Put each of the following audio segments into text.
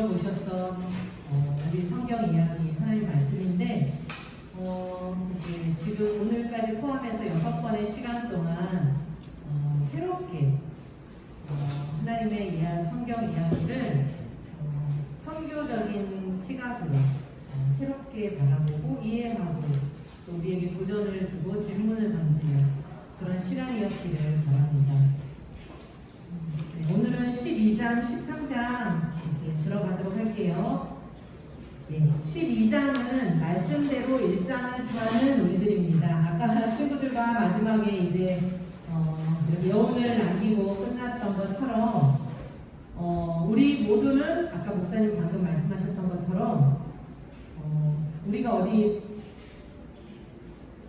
들어보셨던 우리 성경 이야기 하나님 말씀인데 이제 지금 오늘까지 포함해서 6번의 시간 동안 새롭게 하나님의 성경 이야기를 선교적인 시각으로 새롭게 바라보고 이해하고 또 우리에게 도전을 주고 질문을 던지는 그런 시간이었기를 바랍니다. 오늘은 12장, 13장 이렇게 들어가도록 할게요. 12장은 말씀대로 일상을 사는 우리들입니다. 아까 친구들과 마지막에 이제 여운을 남기고 끝났던 것처럼 우리 모두는 아까 목사님 방금 말씀하셨던 것처럼 우리가 어디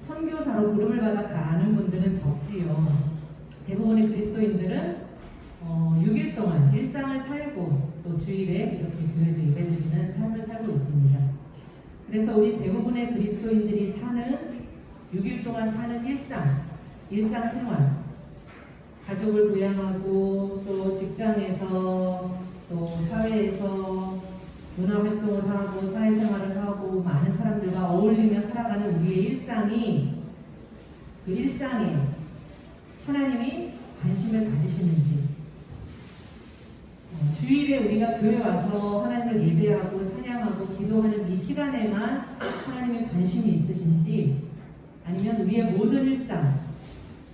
선교사로 부름을 받아 가는 분들은 적지요. 대부분의 그리스도인들은 6일 동안 일상을 살고 또 주일에 이렇게 교회에서 예배드리는 삶을 살고 있습니다. 그래서 우리 대부분의 그리스도인들이 사는 6일 동안 사는 일상생활, 가족을 부양하고 또 직장에서 또 사회에서 문화활동을 하고 사회생활을 하고 많은 사람들과 어울리며 살아가는 우리의 일상이 그 일상에 하나님이 관심을 가지시는지, 주일에 우리가 교회 와서 하나님을 예배하고 찬양하고 기도하는 이 시간에만 하나님의 관심이 있으신지, 아니면 우리의 모든 일상,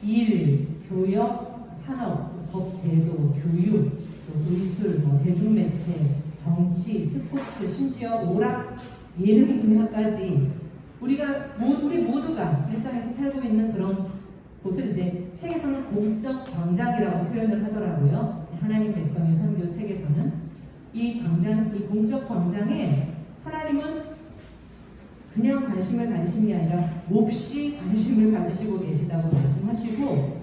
일, 교역, 산업, 법, 제도, 교육, 또 의술, 대중매체, 정치, 스포츠, 심지어 오락, 예능 분야까지 우리 모두가 일상에서 살고 있는 그런 곳을 이제 책에서는 공적 광장이라고 표현을 하더라고요. 하나님 백성의 선교 책에서는 이 공적 광장에 하나님은 그냥 관심을 가지시는 게 아니라 몹시 관심을 가지시고 계시다고 말씀하시고,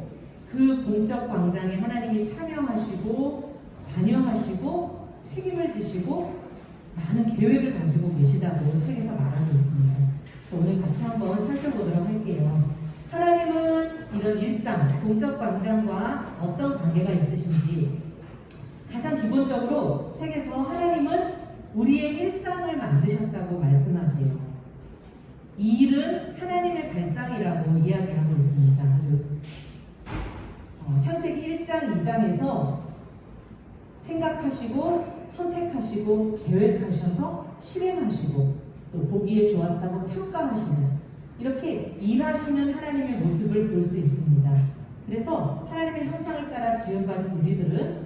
그 공적 광장에 하나님이 참여하시고 관여하시고 책임을 지시고 많은 계획을 가지고 계시다고 책에서 말하고 있습니다. 그래서 오늘 같이 한번 살펴보도록 할게요. 하나님은 이런 일상, 공적 광장과 어떤 관계가 있으신지, 가장 기본적으로 책에서 하나님은 우리의 일상을 만드셨다고 말씀하세요. 이 일은 하나님의 발상이라고 이야기하고 있습니다. 창세기 1장, 2장에서 생각하시고 선택하시고 계획하셔서 실행하시고 또 보기에 좋았다고 평가하시는, 이렇게 일하시는 하나님의 모습을 볼 수 있습니다. 그래서 하나님의 형상을 따라 지음받은 우리들은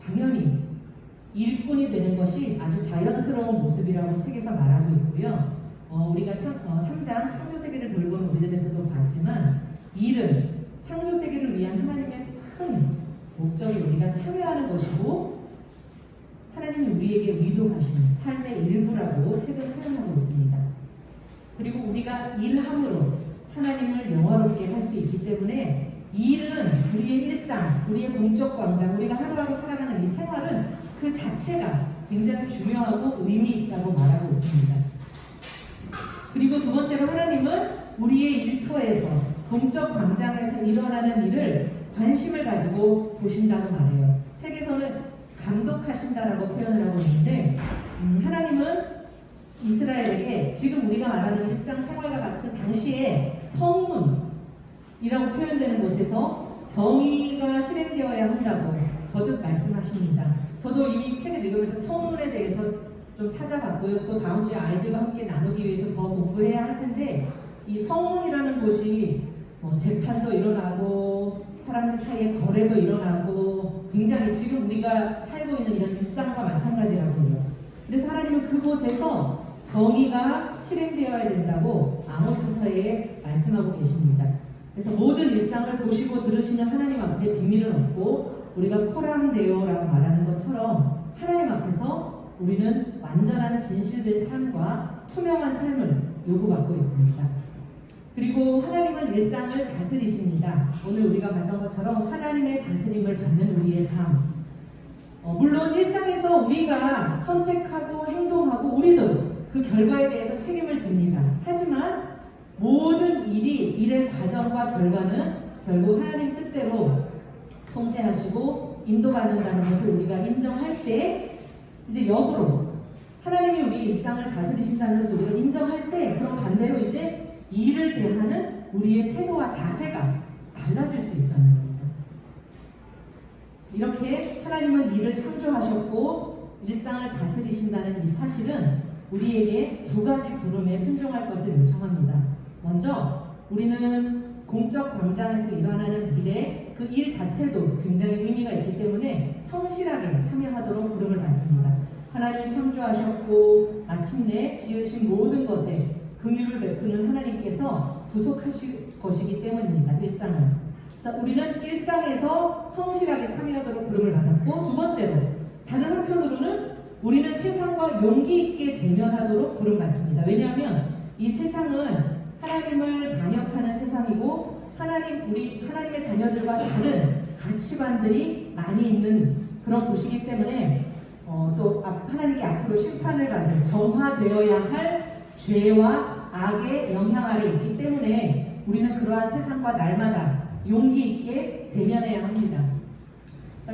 당연히 일꾼이 되는 것이 아주 자연스러운 모습이라고 책에서 말하고 있고요. 우리가 3장 창조세계를 돌보는 우리들에서도 봤지만, 일은 창조세계를 위한 하나님의 큰 목적이 우리가 참여하는 것이고 하나님이 우리에게 위도하신 삶의 일부라고 책을 표현하고 있습니다. 그리고 우리가 일함으로 하나님을 영화롭게 할 수 있기 때문에 이 일은 우리의 일상, 우리의 공적 광장, 우리가 하루하루 살아가는 이 생활은 그 자체가 굉장히 중요하고 의미 있다고 말하고 있습니다. 그리고 두 번째로 하나님은 우리의 일터에서, 공적 광장에서 일어나는 일을 관심을 가지고 보신다고 말해요. 책에서는 감독하신다라고 표현을 하고 있는데, 하나님은 이스라엘에게 지금 우리가 말하는 일상생활과 같은 당시에 성문이라고 표현되는 곳에서 정의가 실행되어야 한다고 거듭 말씀하십니다. 저도 이 책을 읽으면서 성문에 대해서 좀 찾아봤고요. 또 다음 주에 아이들과 함께 나누기 위해서 더 공부해야 할 텐데, 이 성문이라는 곳이 재판도 일어나고 사람들 사이에 거래도 일어나고 굉장히 지금 우리가 살고 있는 이런 일상과 마찬가지라고요. 그래서 하나님은 그곳에서 정의가 실행되어야 된다고 아모스서에 말씀하고 계십니다. 그래서 모든 일상을 보시고 들으시는 하나님 앞에 비밀은 없고, 우리가 코람데오라고 말하는 것처럼 하나님 앞에서 우리는 완전한 진실된 삶과 투명한 삶을 요구받고 있습니다. 그리고 하나님은 일상을 다스리십니다. 오늘 우리가 봤던 것처럼 하나님의 다스림을 받는 우리의 삶, 물론 일상에서 우리가 선택하고 행동하고 우리도 그 결과에 대해서 책임을 집니다. 하지만 모든 일의 과정과 결과는 결국 하나님 뜻대로 통제하시고 인도받는다는 것을 우리가 인정할 때, 이제 역으로 하나님이 우리 일상을 다스리신다는 것을 우리가 인정할 때 그런 반대로 이제 일을 대하는 우리의 태도와 자세가 달라질 수 있다는 겁니다. 이렇게 하나님은 일을 창조하셨고 일상을 다스리신다는 이 사실은 우리에게 두 가지 부름에 순종할 것을 요청합니다. 먼저 우리는 공적 광장에서 일어나는 일에 그 일 자체도 굉장히 의미가 있기 때문에 성실하게 참여하도록 부름을 받습니다. 하나님을 창조하셨고 마침내 지으신 모든 것에 긍휼을 베푸는 하나님께서 구속하실 것이기 때문입니다. 일상은. 그래서 우리는 일상에서 성실하게 참여하도록 부름을 받았고, 두 번째로 다른 한편으로는 우리는 세상과 용기 있게 대면하도록 부름받습니다. 왜냐하면 이 세상은 하나님을 반역하는 세상이고 하나님의 자녀들과 다른 가치관들이 많이 있는 그런 곳이기 때문에 또 하나님께 앞으로 심판을 받을 정화되어야 할 죄와 악의 영향 아래 있기 때문에 우리는 그러한 세상과 날마다 용기 있게 대면해야 합니다.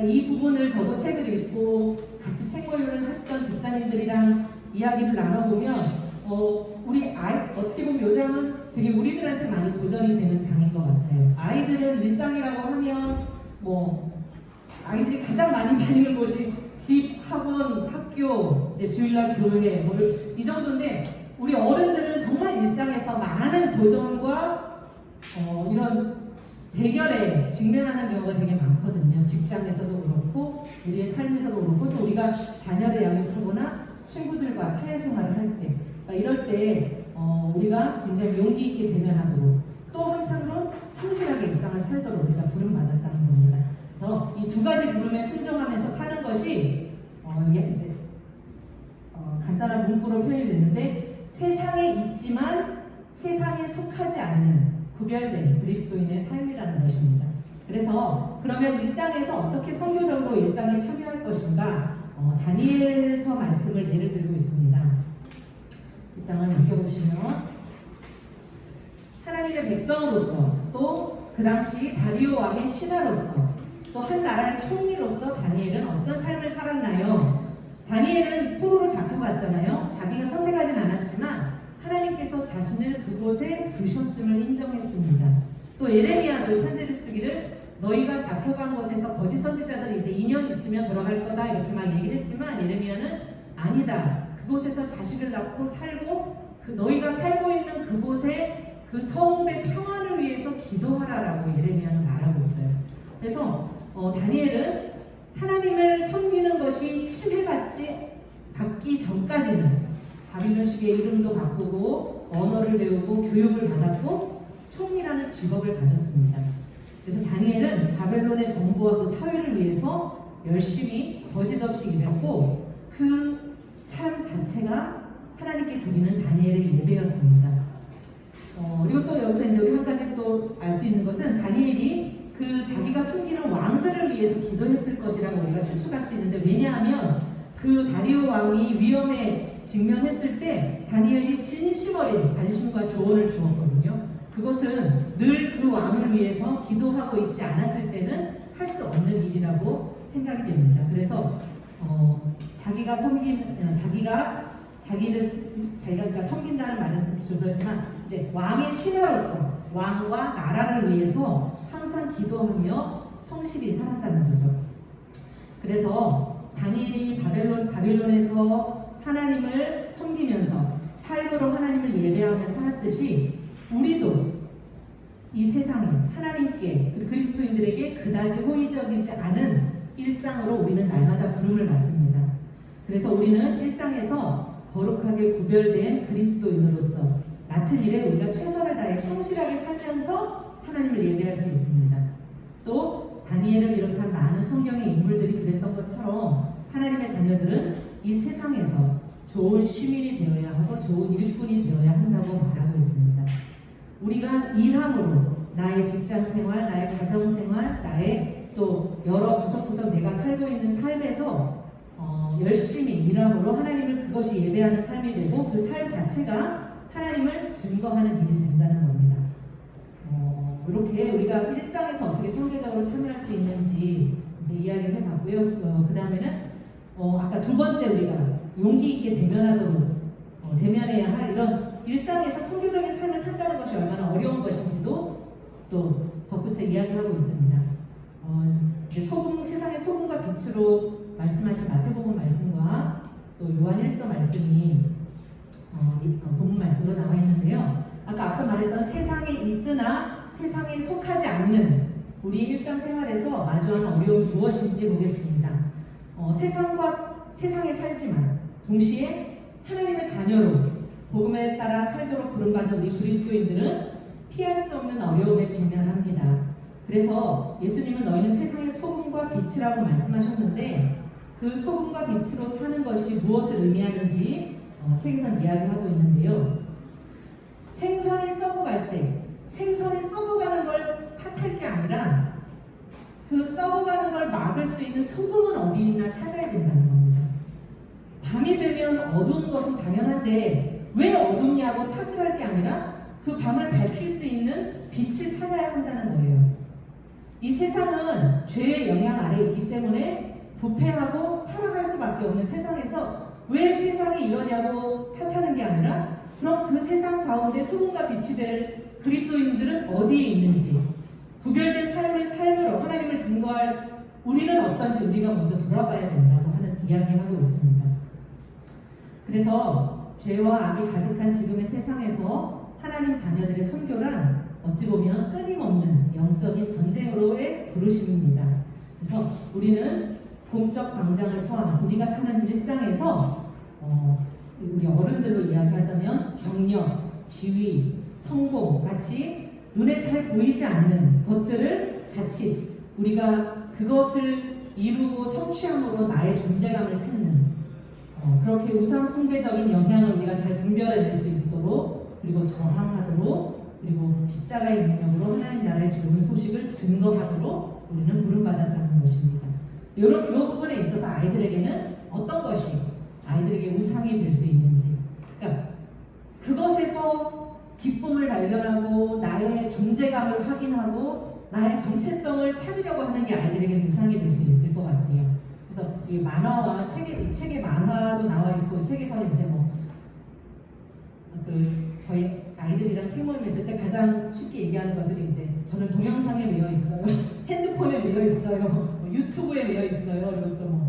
이 부분을 저도 책을 읽고 같이 책 모임을 했던 집사님들이랑 이야기를 나눠보면 어떻게 보면 요즘은 되게 우리들한테 많이 도전이 되는 장인 것 같아요. 아이들은 일상이라고 하면 아이들이 가장 많이 다니는 곳이 집, 학원, 학교, 주일날 교회 이 정도인데 우리 어른들은 정말 일상에서 많은 도전과 이런 대결에 직면하는 경우가 되게 많거든요. 직장에서도 그렇고 우리의 삶에서도 그렇고 또 우리가 자녀를 양육하거나 친구들과 사회생활을 할 때 이럴 때 우리가 굉장히 용기 있게 대면하도록 또 한편으로 성실하게 일상을 살도록 우리가 부름받았다는 겁니다. 그래서 이 두 가지 부름에 순종하면서 사는 것이 이제 간단한 문구로 표현이 됐는데 세상에 있지만 세상에 속하지 않는 구별된 그리스도인의 삶이라는 것입니다. 그래서 그러면 일상에서 어떻게 선교적으로 일상에 참여할 것인가 다니엘서 말씀을 예를 들고 있습니다. 이 장을 넘겨보시면 하나님의 백성으로서 또 그 당시 다리오 왕의 신하로서 또 한 나라의 총리로서 다니엘은 어떤 삶을 살았나요? 다니엘은 포로로 잡혀갔잖아요. 자기가 선택하진 않았지만 하나님께서 자신을 그곳에 두셨음을 인정했습니다. 또 예레미야도 편지를 쓰기를 너희가 잡혀간 곳에서 거짓 선지자들이 이제 2년 있으면 돌아갈 거다 이렇게 막 얘기를 했지만 예레미야는 아니다. 그곳에서 자식을 낳고 살고 너희가 살고 있는 그곳에 그 성읍의 평안을 위해서 기도하라라고 예레미야는 말하고 있어요. 그래서 다니엘은 하나님을 섬기는 것이 받기 전까지는 바빌론식의 이름도 바꾸고 언어를 배우고 교육을 받았고 총리라는 직업을 가졌습니다. 그래서 다니엘은 바벨론의 정부와 그 사회를 위해서 열심히 거짓없이 일했고 그 삶 자체가 하나님께 드리는 다니엘의 예배였습니다. 그리고 또 여기서 이제 우리 한 가지 또 알 수 있는 것은 다니엘이 자기가 섬기는 왕들을 위해서 기도했을 것이라고 우리가 추측할 수 있는데 왜냐하면 그 다리오 왕이 위험에 직면했을 때 다니엘이 진심 어린 관심과 조언을 주었거든요. 그것은 늘 그 왕을 위해서 기도하고 있지 않았을 때는 할 수 없는 일이라고 생각이 됩니다. 그래서 자기가 섬긴다는 말은 그렇지만 이제 왕의 신하로서 왕과 나라를 위해서 항상 기도하며 성실히 살았다는 거죠. 그래서 다니엘이 바빌론에서 하나님을 섬기면서 삶으로 하나님을 예배하며 살았듯이 우리도 이 세상에 하나님께 그리고 그리스도인들에게 그다지 호의적이지 않은 일상으로 우리는 날마다 부름을 받습니다. 그래서 우리는 일상에서 거룩하게 구별된 그리스도인으로서 맡은 일에 우리가 최선을 다해 성실하게 살면서 하나님을 예배할 수 있습니다. 또 다니엘을 비롯한 많은 성경의 인물들이 그랬던 것처럼 하나님의 자녀들은 이 세상에서 좋은 시민이 되어야 하고 좋은 일꾼이 되어야 한다고 말하고 있습니다. 우리가 일함으로 나의 직장생활, 나의 가정생활, 나의 또 여러 구석구석 내가 살고 있는 삶에서 열심히 일함으로 하나님을 그것이 예배하는 삶이 되고 그 삶 자체가 하나님을 증거하는 일이 된다는 겁니다. 이렇게 우리가 일상에서 어떻게 선교적으로 참여할 수 있는지 이제 이야기를 해봤고요. 그 다음에는 아까 두 번째 우리가 용기 있게 대면해야 할 이런 일상에서 선교적인 삶을 산다는 것이 얼마나 어려운 것인지도 또 덧붙여 이야기하고 있습니다. 이제 세상의 소금과 빛으로 말씀하신 마태복음 말씀과 또 요한일서 말씀이 본문 말씀으로 나와 있는데요. 아까 앞서 말했던 세상에 있으나 세상에 속하지 않는 우리 일상생활에서 마주하는 어려움이 무엇인지 보겠습니다. 세상에 살지만 동시에 하나님의 자녀로 복음에 따라 살도록 부름받은 우리 그리스도인들은 피할 수 없는 어려움에 직면합니다. 그래서 예수님은 너희는 세상의 소금과 빛이라고 말씀하셨는데 그 소금과 빛으로 사는 것이 무엇을 의미하는지 책에서 이야기하고 있는데요. 생선이 썩어갈 때 생선이 썩어가는 걸 탓할 게 아니라 그 썩어가는 걸 막을 수 있는 소금은 어디 있나 찾아야 된다는 겁니다. 밤이 되면 어두운 것은 당연한데 왜 어둡냐고 탓을 할 게 아니라 그 밤을 밝힐 수 있는 빛을 찾아야 한다는 거예요. 이 세상은 죄의 영향 아래에 있기 때문에 부패하고 타락할 수밖에 없는 세상에서 왜 세상이 이러냐고 탓하는 게 아니라 그럼 그 세상 가운데 소금과 빛이 될 그리스도인들은 어디에 있는지 구별된 삶으로 하나님을 증거할 우리는 어떤지 우리가 먼저 돌아봐야 된다고 하는 이야기하고 있습니다. 그래서 죄와 악이 가득한 지금의 세상에서 하나님 자녀들의 선교란 어찌 보면 끊임없는 영적인 전쟁으로의 부르심입니다. 그래서 우리는 공적 광장을 포함한 우리가 사는 일상에서 우리 어른들로 이야기하자면 경력, 지위, 성공 같이 눈에 잘 보이지 않는 것들을 자칫 우리가 그것을 이루고 성취함으로 나의 존재감을 찾는 그렇게 우상 숭배적인 영향을 우리가 잘 분별해낼 수 있도록 그리고 저항하도록 그리고 십자가의 능력으로 하나님 나라의 좋은 소식을 증거하도록 우리는 부름받았다는 것입니다. 이 부분에 있어서 아이들에게는 어떤 것이 아이들에게 우상이 될 수 있는지 그러니까 그것에서 기쁨을 발견하고 나의 존재감을 확인하고 나의 정체성을 찾으려고 하는 게 아이들에게 우상이 될 수 있을 것 같아요. 그래서 이 만화와 이 책에 만화도 나와 있고 책에서는 이제 저희 아이들이랑 책 모임 있을 때 가장 쉽게 얘기하는 것들이 이제 저는 동영상에 매여 있어요. 핸드폰에 매여 있어요. 유튜브에 매여 있어요. 그리고 또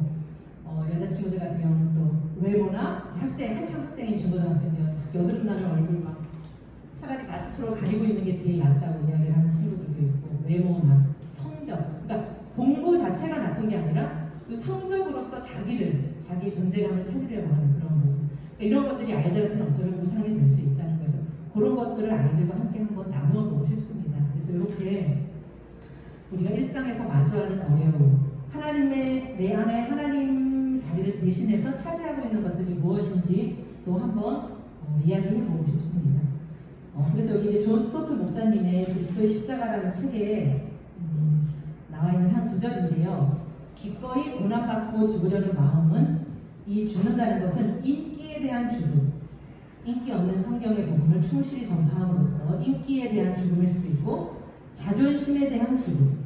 여자친구들 같은 경우는 또 외모나 한창 학생인 중고등학생들 여드름 나는 얼굴 막 차라리 마스크로 가리고 있는 게 제일 낫다고 이야기를 하는 친구들도 있고 외모나 성적 그러니까 공부 자체가 나쁜 게 아니라 그 성적으로서 자기 존재감을 찾으려고 하는 그런 모습 그러니까 이런 것들이 아이들한테는 어쩌면 우상이 될 수 있다는 거에서 그런 것들을 아이들과 함께 한번 나누어 보고 싶습니다. 그래서 이렇게 우리가 일상에서 마주하는 어려움 내 안에 하나님 자리를 대신해서 차지하고 있는 것들이 무엇인지 또 한번 이야기해 보고 싶습니다. 그래서 여기 이제 존 스토트 목사님의 그리스도의 십자가라는 책에 나와 있는 한 구절인데요. 기꺼이 고난받고 죽으려는 마음은 이 죽는다는 것은 인기에 대한 죽음, 인기 없는 성경의 복음을 충실히 전파함으로써 인기에 대한 죽음일 수도 있고 자존심에 대한 죽음,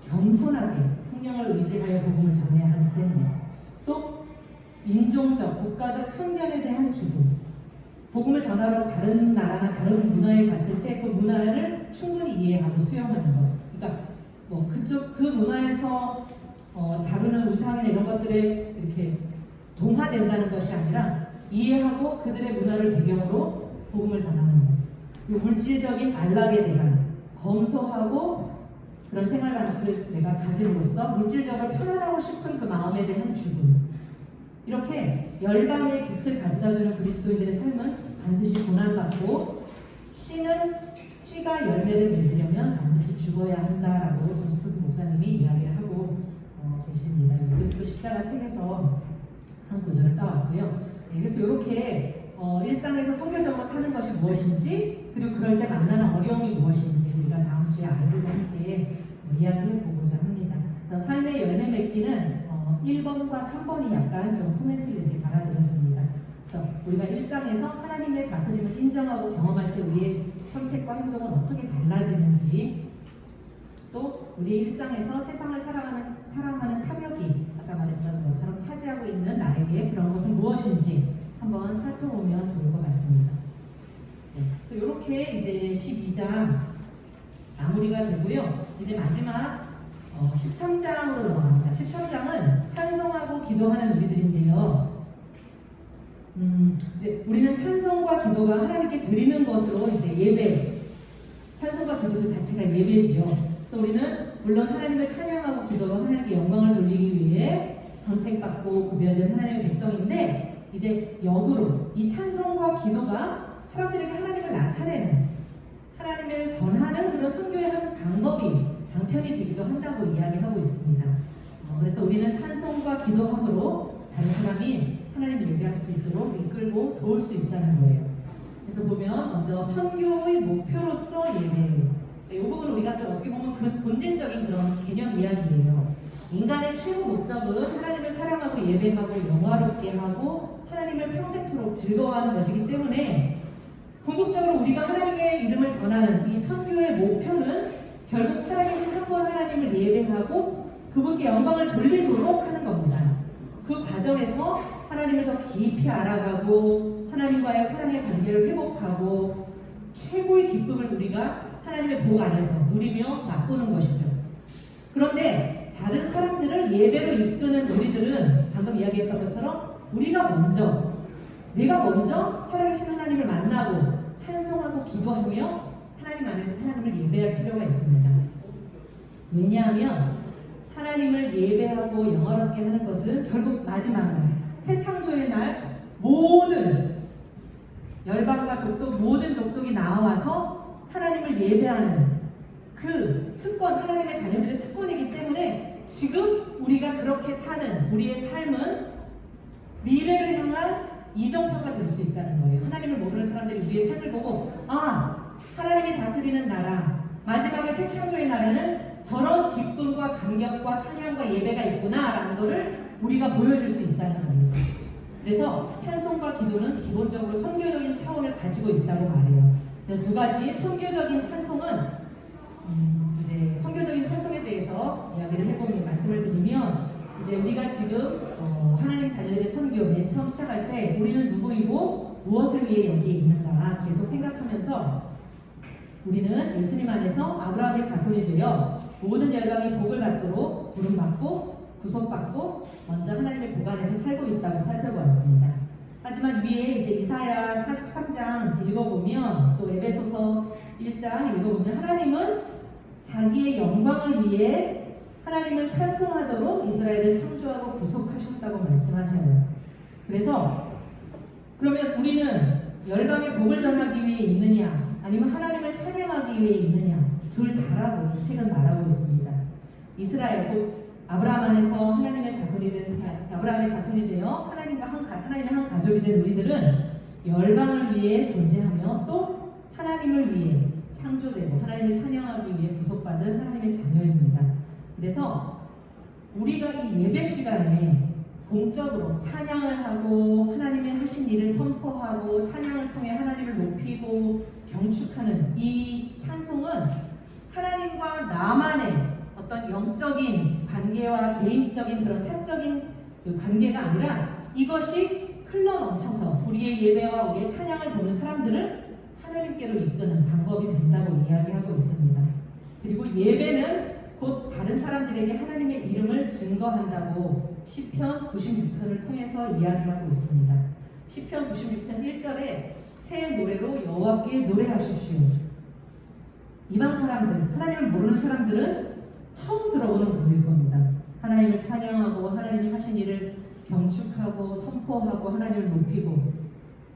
겸손하게 성령을 의지하여 복음을 전해야 하기 때문에 또 인종적, 국가적 편견에 대한 죽음 복음을 전하러 다른 나라나 다른 문화에 갔을 때 그 문화를 충분히 이해하고 수용하는 것 그러니까 그 문화에서 다루는 우상이나 이런 것들에 이렇게 동화된다는 것이 아니라 이해하고 그들의 문화를 배경으로 복음을 전하는 것 물질적인 안락에 대한 검소하고 그런 생활 방식을 내가 가짐으로써 물질적으로 편안하고 싶은 그 마음에 대한 죽음 이렇게 열방의 빛을 가져다주는 그리스도인들의 삶은 반드시 고난받고 씨가 열매를 맺으려면 반드시 죽어야 한다라고 존 스토트 목사님이 이야기를 하고 계십니다. 그리스도 십자가 책에서 한 구절을 따왔고요. 그래서 이렇게 일상에서 성결적으로 사는 것이 무엇인지 그리고 그럴 때 만나는 어려움이 무엇인지 우리가 다음 주에 아이들과 함께 이야기해 보고자 합니다. 삶의 열매 맺기는 1번과 3번이 약간 좀 코멘트를 이렇게 달아드렸습니다. 그래서 우리가 일상에서 하나님의 다스림을 인정하고 경험할 때 우리의 선택과 행동은 어떻게 달라지는지 또 우리 일상에서 세상을 사랑하는 탐욕이 아까 말했던 것처럼 차지하고 있는 나에게 그런 것은 무엇인지 무엇인지 한번 살펴보면 좋을 것 같습니다. 네, 그래서 이렇게 이제 12장 마무리가 되고요. 이제 마지막 13장으로 넘어갑니다. 13장은 찬송하고 기도하는 우리들인데요. 이제 우리는 찬송과 기도가 하나님께 드리는 것으로 이제 예배, 찬송과 기도 그 자체가 예배지요. 그래서 우리는 물론 하나님을 찬양하고 기도로 하나님께 영광을 돌리기 위해 선택받고 구별된 하나님의 백성인데, 이제 역으로 이 찬송과 기도가 사람들에게 하나님을 나타내는, 하나님을 전하는 그런 선교의 한 방편이 되기도 한다고 이야기하고 있습니다. 그래서 우리는 찬송과 기도함으로 다른 사람이 하나님을 예배할 수 있도록 이끌고 도울 수 있다는 거예요. 그래서 보면 먼저 선교의 목표로서 예배, 이 부분 우리가 좀 어떻게 보면 그 본질적인 그런 개념 이야기예요. 인간의 최고 목적은 하나님을 사랑하고 예배하고 영화롭게 하고 하나님을 평생토록 즐거워하는 것이기 때문에, 궁극적으로 우리가 하나님의 이름을 전하는 이 선교의 목표는 결국 살아계신 한 분 하나님을 예배하고 그분께 영광을 돌리도록 하는 겁니다. 그 과정에서 하나님을 더 깊이 알아가고 하나님과의 사랑의 관계를 회복하고 최고의 기쁨을 우리가 하나님의 복 안에서 누리며 맛보는 것이죠. 그런데 다른 사람들을 예배로 이끄는 우리들은 방금 이야기했던 것처럼 내가 먼저 살아계신 하나님을 만나고 찬송하고 기도하며 하나님 안에서 하나님을 예배할 필요가 있습니다. 왜냐하면 하나님을 예배하고 영화롭게 하는 것은 결국 마지막 날, 새 창조의 날 모든 열방과 족속, 모든 족속이 나와서 하나님을 예배하는 그 특권, 하나님의 자녀들의 특권이기 때문에 지금 우리가 그렇게 사는 우리의 삶은 미래를 향한 이정표가 될 수 있다는 거예요. 하나님을 모르는 사람들이 우리의 삶을 보고, 하나님이 다스리는 나라, 마지막에 새 창조의 나라는 저런 기쁨과 감격과 찬양과 예배가 있구나 라는 것을 우리가 보여줄 수 있다는 겁니다. 그래서 찬송과 기도는 기본적으로 선교적인 차원을 가지고 있다고 말해요. 두 가지 선교적인 찬송은 이제 선교적인 찬송에 대해서 이야기를 해보면, 말씀을 드리면, 이제 우리가 지금 하나님 자녀들의 선교 맨 처음 시작할 때 우리는 누구이고 무엇을 위해 여기에 있는가 계속 생각하면서, 우리는 예수님 안에서 아브라함의 자손이 되어 모든 열방이 복을 받도록 부름받고 구속받고 먼저 하나님의 복 안에서 살고 있다고 살펴보았습니다. 하지만 위에 이제 이사야 43장 읽어보면, 또 에베소서 1장 읽어보면, 하나님은 자기의 영광을 위해 하나님을 찬송하도록 이스라엘을 창조하고 구속하셨다고 말씀하셔요. 그래서 그러면 우리는 열방의 복을 전하기 위해 있느냐, 아니면 하나님을 찬양하기 위해 있느냐, 둘 다라고 이 책은 말하고 있습니다. 이스라엘, 곧 아브라함 안에서 하나님의 자손이 되어 하나님의 한 가족이 된 우리들은 열방을 위해 존재하며 또 하나님을 위해 창조되고 하나님을 찬양하기 위해 구속받은 하나님의 자녀입니다. 그래서 우리가 이 예배 시간에 공적으로 찬양을 하고 하나님의 하신 일을 선포하고 찬양을 통해 하나님을 높이고 경축하는 이 찬송은 하나님과 나만의 어떤 영적인 관계와 개인적인 그런 사적인 그 관계가 아니라, 이것이 흘러넘쳐서 우리의 예배와 우리의 찬양을 보는 사람들을 하나님께로 이끄는 방법이 된다고 이야기하고 있습니다. 그리고 예배는 곧 다른 사람들에게 하나님의 이름을 증거한다고 시편 96편을 통해서 이야기하고 있습니다. 시편 96편 1절에 새 노래로 여호와께 노래하십시오. 이방 사람들, 하나님을 모르는 사람들은 처음 들어보는 노래일 겁니다. 하나님을 찬양하고 하나님이 하신 일을 경축하고 선포하고 하나님을 높이고,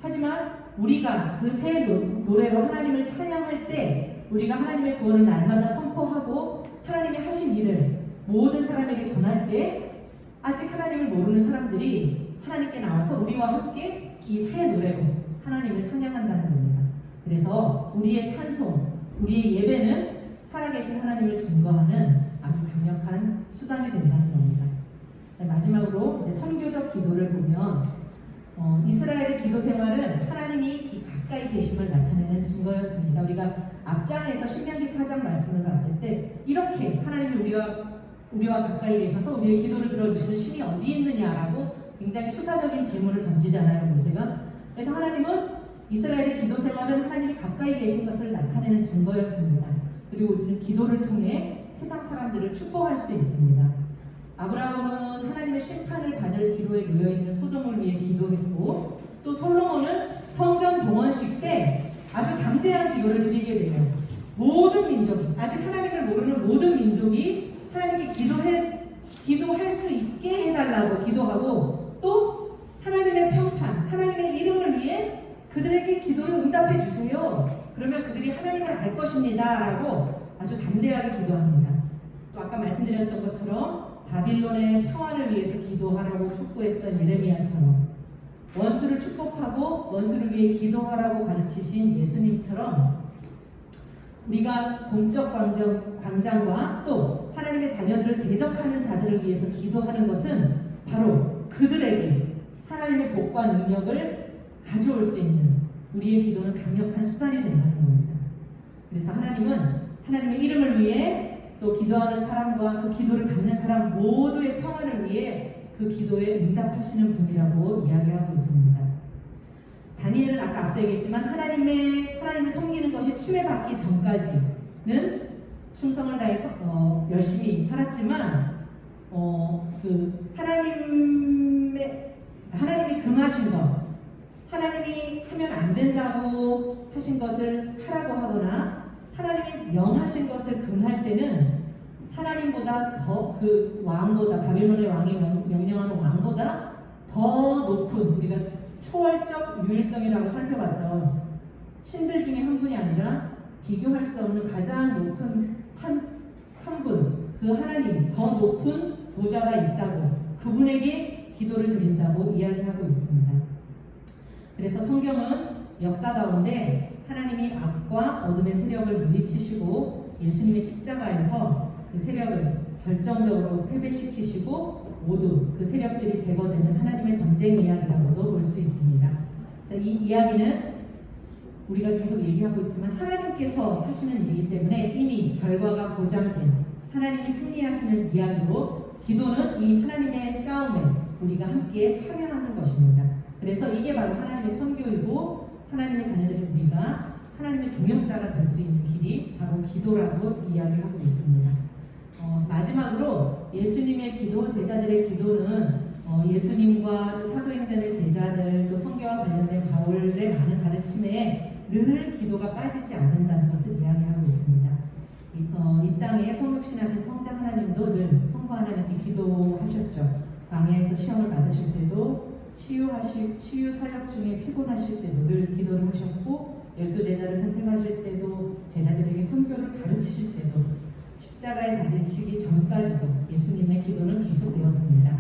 하지만 우리가 그 새 노래로 하나님을 찬양할 때 우리가 하나님의 구원을 날마다 선포하고 하나님이 하신 일을 모든 사람에게 전할 때, 아직 하나님을 모르는 사람들이 하나님께 나와서 우리와 함께 이 새 노래로 하나님을 찬양한다는 겁니다. 그래서 우리의 찬송, 우리의 예배는 살아계신 하나님을 증거하는 아주 강력한 수단이 된다는 겁니다. 마지막으로 이제 선교적 기도를 보면, 이스라엘의 기도 생활은 하나님이 가까이 계심을 나타내는 증거였습니다. 우리가 앞장에서 신명기 4장 말씀을 봤을 때 이렇게 하나님이 우리와 가까이 계셔서 우리의 기도를 들어주시는 신이 어디 있느냐라고 굉장히 수사적인 질문을 던지잖아요, 모세가. 그래서 하나님은 이스라엘의 기도 생활은 하나님이 가까이 계신 것을 나타내는 증거였습니다. 그리고 우리는 기도를 통해 세상 사람들을 축복할 수 있습니다. 아브라함은 하나님의 심판을 받을 기로에 놓여있는 소돔을 위해 기도했고, 또 솔로몬은 성전 동원식 때 아주 담대한 기도를 드리게 돼요. 모든 민족이, 아직 하나님을 모르는 모든 민족이 하나님께 기도할 수 있게 해달라고 기도하고, 또 하나님의 평판, 하나님의 이름을 위해 그들에게 기도를 응답해 주세요. 그러면 그들이 하나님을 알 것입니다 라고 아주 담대하게 기도합니다. 또 아까 말씀드렸던 것처럼 바빌론의 평화를 위해서 기도하라고 촉구했던 예레미야처럼, 원수를 축복하고 원수를 위해 기도하라고 가르치신 예수님처럼, 우리가 공적 광장과 또 하나님의 자녀들을 대적하는 자들을 위해서 기도하는 것은 바로 그들에게 하나님의 복과 능력을 가져올 수 있는, 우리의 기도는 강력한 수단이 된다는 겁니다. 그래서 하나님은 하나님의 이름을 위해, 또 기도하는 사람과 그 기도를 받는 사람 모두의 평화를 위해 그 기도에 응답하시는 분이라고 이야기하고 있습니다. 다니엘은 아까 앞서 얘기했지만 하나님을 섬기는 것이 침해받기 전까지는 충성을 다해 열심히 살았지만, 하나님이 금하신 것, 하나님이 하면 안 된다고 하신 것을 하라고 하거나 하나님이 명하신 것을 금할 때는 하나님보다 더, 그 왕보다, 바빌론의 왕이 명령하는 왕보다 더 높은, 우리가 초월적 유일성이라고 살펴봤던 신들 중에 한 분이 아니라 비교할 수 없는 가장 높은 한 분, 그 하나님, 더 높은 보좌가 있다고, 그분에게 기도를 드린다고 이야기하고 있습니다. 그래서 성경은 역사 가운데 하나님이 악과 어둠의 세력을 물리치시고 예수님의 십자가에서 그 세력을 결정적으로 패배시키시고 모두 그 세력들이 제거되는 하나님의 전쟁 이야기라고도 볼 수 있습니다. 그래서 이 이야기는 우리가 계속 얘기하고 있지만 하나님께서 하시는 일이기 때문에 이미 결과가 보장된, 하나님이 승리하시는 이야기로, 기도는 이 하나님의 싸움에 우리가 함께 참여하는 것입니다. 그래서 이게 바로 하나님의 선교이고, 하나님의 자녀들인 우리가 하나님의 동역자가 될 수 있는 길이 바로 기도라고 이야기하고 있습니다. 마지막으로 예수님의 기도, 제자들의 기도는 예수님과 사도행전의 제자들, 또 성경과 관련된 바울의 많은 가르침에 늘 기도가 빠지지 않는다는 것을 이야기하고 있습니다. 이 땅에 성육신하신 성자 하나님도 늘 성부 하나님께 기도하셨죠. 광야에서 시험을 받으실 때도, 치유 사역 중에 피곤하실 때도 늘 기도를 하셨고, 12제자를 선택하실 때도, 제자들에게 선교를 가르치실 때도, 십자가에 달리시기 전까지도 예수님의 기도는 계속되었습니다.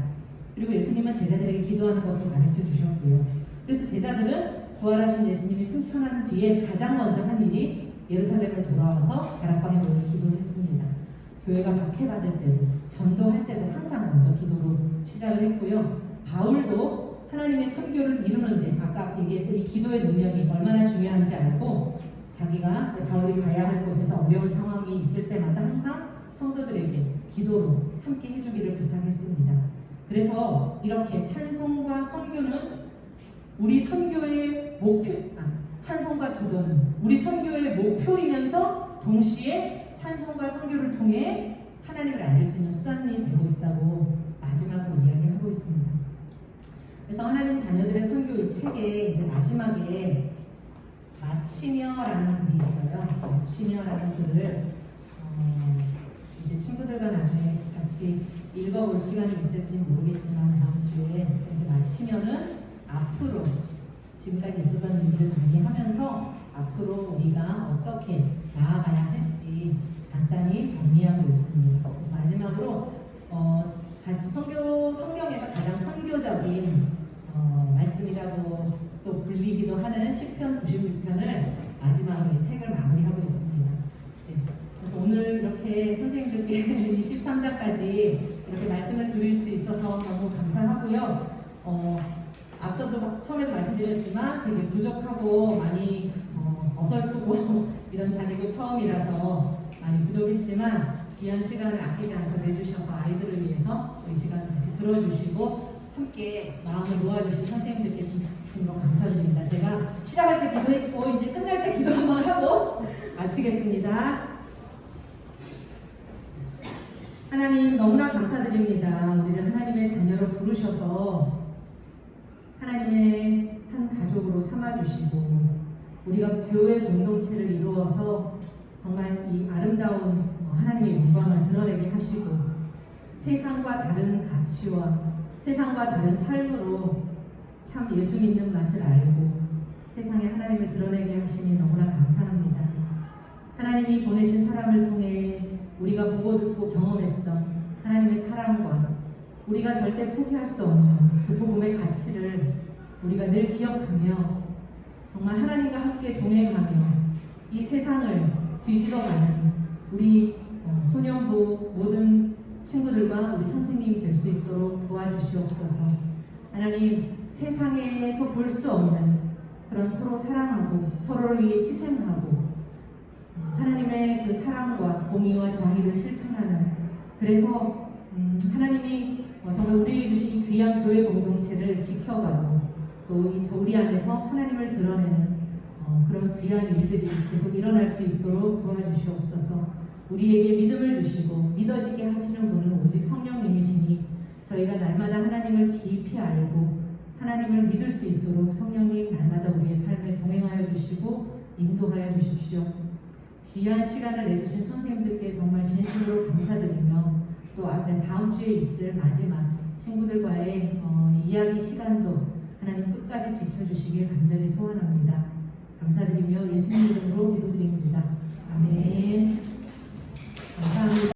그리고 예수님은 제자들에게 기도하는 것도 가르쳐 주셨고요. 그래서 제자들은 부활하신 예수님이 승천한 뒤에 가장 먼저 한 일이 예루살렘을 돌아와서 다락방에 모여 기도했습니다. 교회가 박해받을 때도, 전도할 때도 항상 먼저 기도로 시작을 했고요. 바울도 하나님의 선교를 이루는데, 아까 얘기했던 이 기도의 능력이 얼마나 중요한지 알고, 자기가 바울이 가야 할 곳에서 어려운 상황이 있을 때마다 항상 성도들에게 기도로 함께 해주기를 부탁했습니다. 그래서 이렇게 찬송과 선교는 우리 선교의 목표, 찬송과 기도는 우리 선교의 목표이면서 동시에 찬송과 선교를 통해 하나님을 알릴 수 있는 수단이 되고 있다고 마지막으로 이야기하고 있습니다. 그래서 하나님 자녀들의 선교 이 책에 이제 마지막에 마치며라는 글이 있어요. 마치며라는 글을 이제 친구들과 나중에 같이 읽어볼 시간이 있을지 모르겠지만 다음 주에 이제 마치며는 앞으로 지금까지 있었던 일들을 정리하면서 앞으로 우리가 어떻게 나아가야 할지 간단히 정리하고 있습니다. 그래서 마지막으로 성경에서 가장 선교적인 말씀이라고 또 불리기도 하는 시편 96편을 마지막으로 이 책을 마무리하고 있습니다. 네. 그래서 오늘 이렇게 선생님들께 23장까지 이렇게 말씀을 드릴 수 있어서 너무 감사하고요. 앞서도 처음에도 말씀드렸지만 되게 부족하고 많이 어설프고 이런 자리도 처음이라서 많이 부족했지만 귀한 시간을 아끼지 않고 내주셔서 아이들을 위해서 이 시간을 같이 들어주시고 함께 마음을 모아주신 선생님들께 진심으로 감사드립니다. 제가 시작할 때 기도했고 이제 끝날 때 기도 한번 하고 마치겠습니다. 하나님 너무나 감사드립니다. 우리를 하나님의 자녀로 부르셔서 하나님의 한 가족으로 삼아주시고 우리가 교회 공동체를 이루어서 정말 이 아름다운 하나님의 영광을 드러내게 하시고 세상과 다른 가치와 세상과 다른 삶으로 참 예수 믿는 맛을 알고 세상에 하나님을 드러내게 하시니 너무나 감사합니다. 하나님이 보내신 사람을 통해 우리가 보고 듣고 경험했던 하나님의 사랑과 우리가 절대 포기할 수 없는 그 복음의 가치를 우리가 늘 기억하며 정말 하나님과 함께 동행하며 이 세상을 뒤집어가는 우리 소년부 모든 친구들과 우리 선생님이 될 수 있도록 도와주시옵소서. 하나님 세상에서 볼 수 없는 그런 서로 사랑하고 서로를 위해 희생하고 하나님의 그 사랑과 공의와 정의를 실천하는 그래서 하나님이 정말 우리에게 주신 귀한 교회 공동체를 지켜가고 또 우리 안에서 하나님을 드러내는 그런 귀한 일들이 계속 일어날 수 있도록 도와주시옵소서. 우리에게 믿음을 주시고 믿어지게 하시는 분은 오직 성령님이시니 저희가 날마다 하나님을 깊이 알고 하나님을 믿을 수 있도록 성령님 날마다 우리의 삶에 동행하여 주시고 인도하여 주십시오. 귀한 시간을 내주신 선생님들께 정말 진심으로 감사드리며 또 다음 주에 있을 마지막 친구들과의 이야기 시간도 하나님 끝까지 지켜주시길 간절히 소원합니다. 감사드리며 예수님 이름으로 기도드립니다. 아멘. 감사합니다.